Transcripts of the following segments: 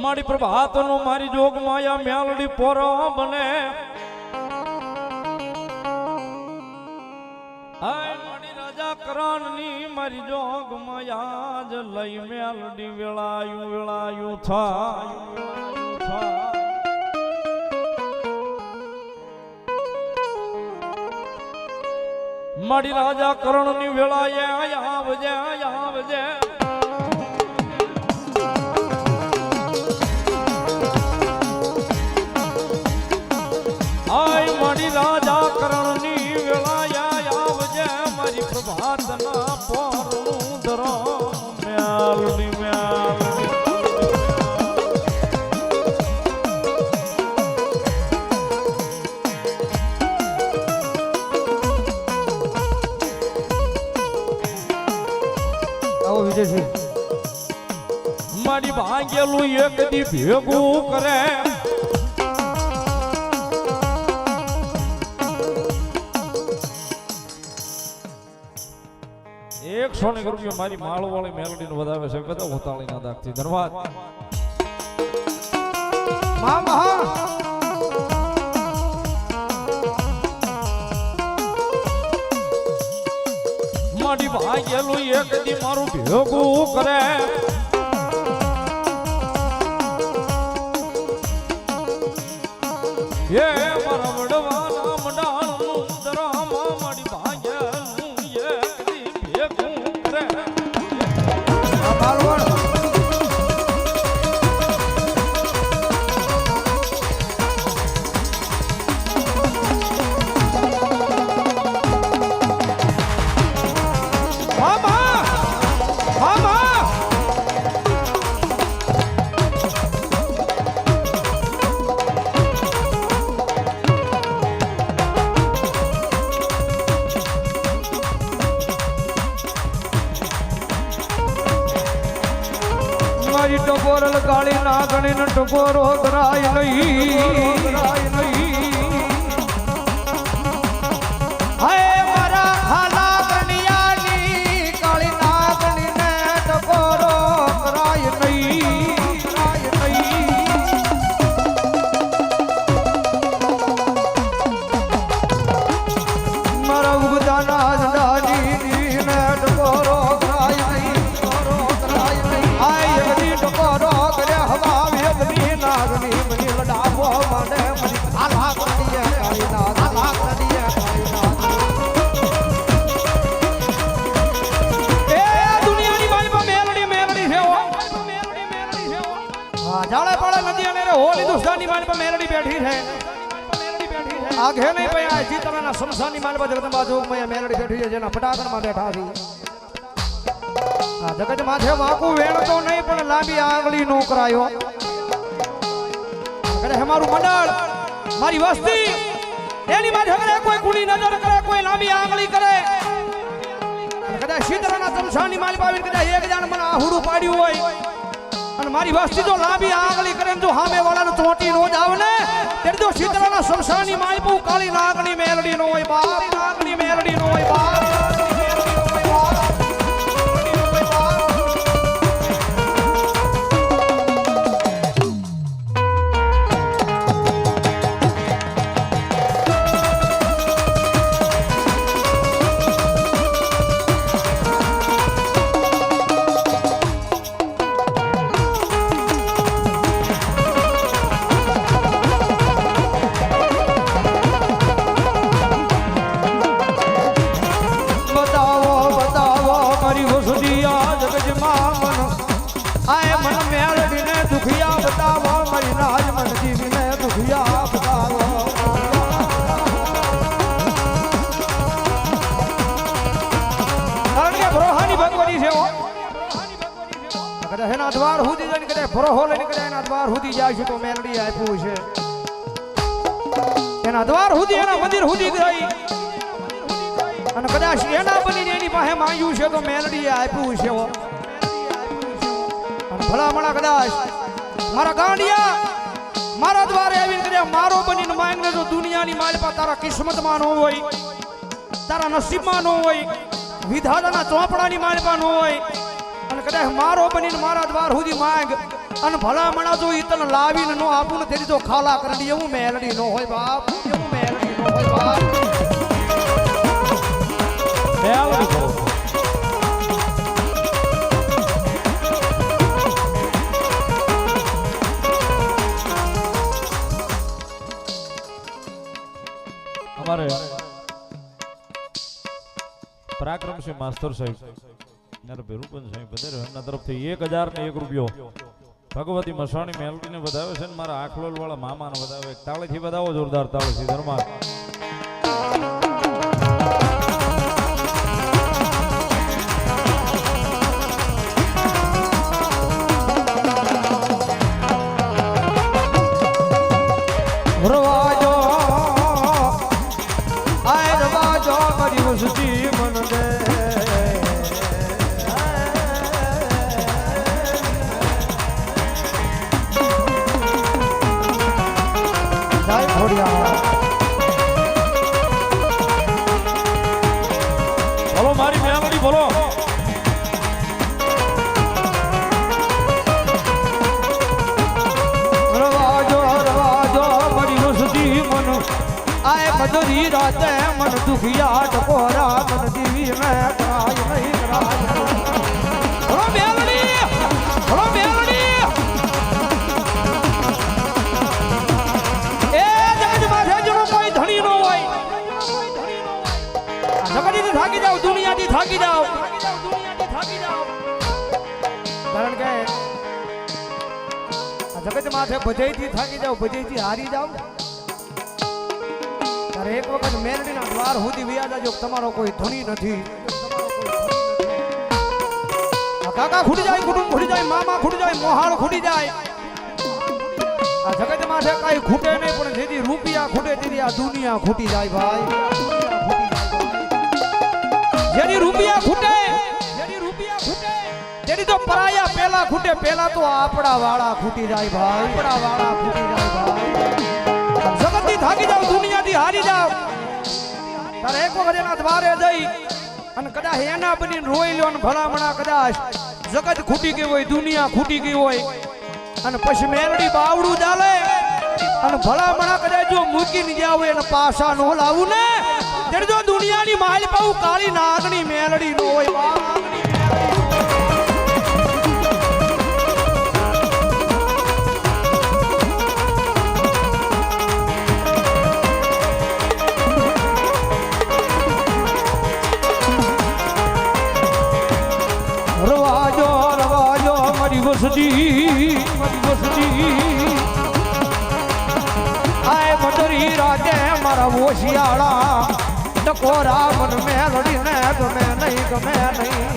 મારી પ્રભાતનો મારી જોગ માયા મેલડી પોરો બને આય મારી રાજા કરાણની મારી જોગ માયા જ લઈ મેલડી વેળાયું થાય મારી રાજા કરણની વેળાએ આવજે આય મારી રાજા કરણની વેળાએ આવજે મારી પ્રભાતના પોરનું ધરો મેલડી મારી ભાંગેલું એક દી ભેગું કરે ₹100 મારી માળવાળી મેલડીને વધાવે છે બધા હોતાળીના દાગથી ધન્યવાદ મારી ભાંગેલું એક દી મારું ભેગું કરે એ મારા વડવાના મંડાણનું દરામાં મારી ભાંગેલું એક દી ભેગું કરે ટકોર ગાળી ના ગણી ટકોરો ધરાય નહીં હાય મારા ખાલા ગણિયાની ગાળી ના ગણીને ટકોરો ધરાય નહીં મારા ઉગદાના જડાની ને ટકોરો ધરાય નહીં ટકોરો કરે હવા વેદની નાગની મની લડાવો મને મની આલા કરીએ કાળીના આલા કરીએ કાળીના એ દુનિયાની માલમાં મેલડી છે ઓ હા જાળે પાળે નદી અને હોલ હિન્દુસ્તાનની માલમાં મેલડી બેઠી છે આગે નહીં પયા જીતરાના શમશાનની માલમાં જગદંબા જોગમાં મેલડી બેઠી છે જેના ફટાકડમાં બેઠા છે જગત માથે વાકું વેણતો નહીં પણ લાંબી આંગળી નો કરાયો કરે અમારું મંડળ મારી વસ્તી એની માથે કરે કોઈ કુણી નજર કરે કોઈ લાંબી આંગળી કરે કદાચ શીતળાના તમસાની માલી પાવીને કદાચ એક જાણ મને આહુડું પાડ્યું હોય અને મારી વસ્તી તો લાંબી આંગળી કરે જો સામે વાળાને ચોટી નો જ આવે ને ત્યારે જો શીતળાના તમસાની માલી પુ કાળી નાગની મેલડી નો હોય બાપ નાગની મેલડી નો હોય બાપ આય મન મેળવીને દુખિયા બતાવો મારી રાજ મન જીવીને દુખિયા બતાવો કારણ કે ભરોહાની ભગવતી છે કદાચ એના દ્વાર સુધી જઈને કદાચ ભરોહો લઈને કદાચ એના દ્વાર સુધી જાય છે તો મેલડી આપ્યું છે એના દ્વાર સુધી એના મંદિર સુધી ગઈ અને કદાચ એના બનીને એની પાસે માંગ્યું છે તો મેલડી આપ્યું છે ભલામણા કદાચ મારા ગાંડિયા મારા દ્વારે આવીને કદાચ મારો બનીને માંગને જો દુનિયાની માલપા તારા કિસ્મતમાં ન હોય તારા નસીબમાં ન હોય વિધાતાના ચોપડાની માલપા ન હોય અને કદાચ મારો બનીને મારા દ્વાર સુધી માંગ અને ભલામણા જો ઈ તને લાવીને નો આપું ને તેની તો ખાલા કરડી એવું મેલડી નો હોય બાપ, એવું મેલડી નો હોય બાપ. મેલડી કહો અમારે પરાક્રમસિંહ માસ્ટર સાહેબ ભેરુપન સાહેબ બધા એમના તરફથી 1001 રૂપિયો ભગવતી મસાણી મેલડીને વધાવે છે ને મારા આખલોલ વાળા મામાને વધાવે. તાળીથી વધાવો, જોરદાર તાળીથી ધર્મા. રવાજો આય રવાજો મારી વસતી મન દે બોલો મારી મેલડી બોલો. રવાજો રવાજો મારી વસતી મન આય મધુરી રાતે મન દુખિયા ટકોરા મન દીવી મે કરાય નહીં કરાય. બોલો મેલડી, બોલો મેલડી. એ જગત માથે જેનો કોઈ ધણી નો હોય, જગતથી થાકી જાવ, દુનિયાથી થાકી જાવ, કારણ કે જગત માથે બધાયથી થાકી જાવ, બધાયથી હારી જાવ, ત્યારે એક વખત મેલડીના દ્વાર સુધી વ્યા જાજો. તમારો કોઈ ધણી નથી, કાકા ખૂટી જાય, કુટુંબ ખૂટી જાય, મામા ખૂટી જાય, મોહાળ ખૂટી જાય. આ જગત માથે કઈ ખૂટે નહીં, પણ જેથી રૂપિયા ખૂટે તેથી આ દુનિયા ખૂટી જાય ભાઈ. જેની રૂપિયા ખૂટે, જેની રૂપિયા ખૂટે તેની તો પરાયા પેલા ખૂટે, પેલા તો આપડા વાળા ખૂટી જાય ભાઈ, આપડા વાળા ખૂટી જાય ભાઈ. જગતથી થાકી જાવ, દુનિયાથી હારી જાવ, તારે એક વખત એના દ્વારે જઈ અને કદાચ એના બનીને રોઈ લ્યો ને ભલામણા કદાચ જગત ખૂટી ગઈ હોય, દુનિયા ખૂટી ગઈ હોય અને પછી મેલડી બાવડું ચાલે અને ભલામણા કદાચ જો મૂકીને ગયા હોય અને પાછા નો લાવું ને ત્યારે જો દુનિયાની માલ પાઉ કાળી નાગણી મેલડી નો હોય બાપ. રવાજો રવાજો મારી વસતી, મારી વસતી આય મધુરી રાતે મારા ઓશિયાળા ટકોરા મન મેલડી ને ગમે નહીં, ગમે નહીં.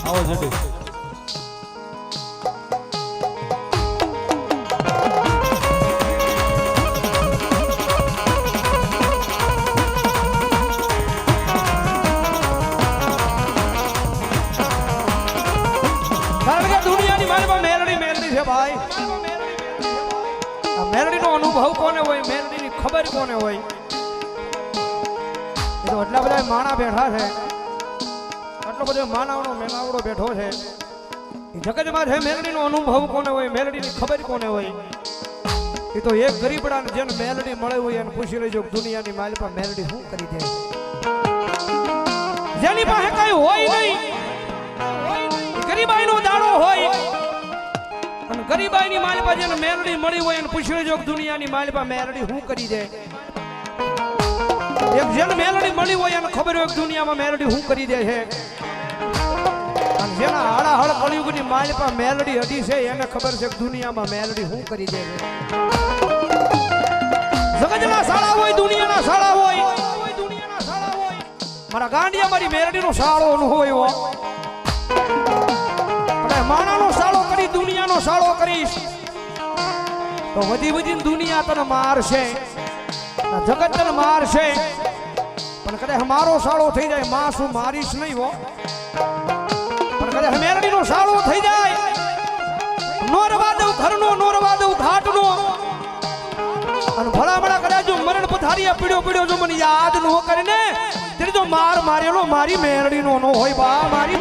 આવો જડી મેલડીનો અનુભવ કોને હોય, મેલડીની ખબર કોને હોય, એ તો એટલા બધા માણા બેઠા છે, આટલો બધો માનવનો મેલાવડો બેઠો છે. એ જગતમાં છે મેલડીનો અનુભવ કોને હોય, મેલડીની ખબર કોને હોય, એ તો એક ગરીબડાને જેને મેલડી મળે હોય એને પૂછી લેજો દુનિયાની માલ પર મેલડી શું કરી દે. જેની પાસે કઈ હોય નહીં, ગરીબાઈનો દાડો હોય અને ગરીબાઈની માલપા જેને મેલડી મળી હોય અને પૂછી લેજો દુનિયાની માલપા મેલડી શું કરી દે. એક જેને મેલડી મળી હોય એને ખબર હોય દુનિયામાં મેલડી શું કરી દે છે, અને જેના હાડાહળ કળિયુગની માલપા મેલડી અડી છે એને ખબર છે દુનિયામાં મેલડી શું કરી દે છે. જગતના શાળા હોય, દુનિયાના શાળા હોય, દુનિયાના શાળા હોય, મારા ગાંડિયા મારી મેલડીનો શાળો ન હોય, માણાનો શાળો કરી દુનિયાનો શાળો કરીશ તો વધી વધીને દુનિયા તને મારશે, જગત તને મારશે, પણ કદાચ મારો શાળો થઈ જાય માં શું મારીશ નહીં હો, પણ કદાચ મેલડીનો શાળો થઈ જાય નો રવા દઉં ઘરનો, નો રવા દઉં ઘાટનો, અને ભલામણા કદાચ મરણ પથારી વાડીએ પીડ્યો પીડ્યો જો મને યાદ ન કરીને તેની તો માર મારેલો મારી મેરડીનો નો હોય બા મારી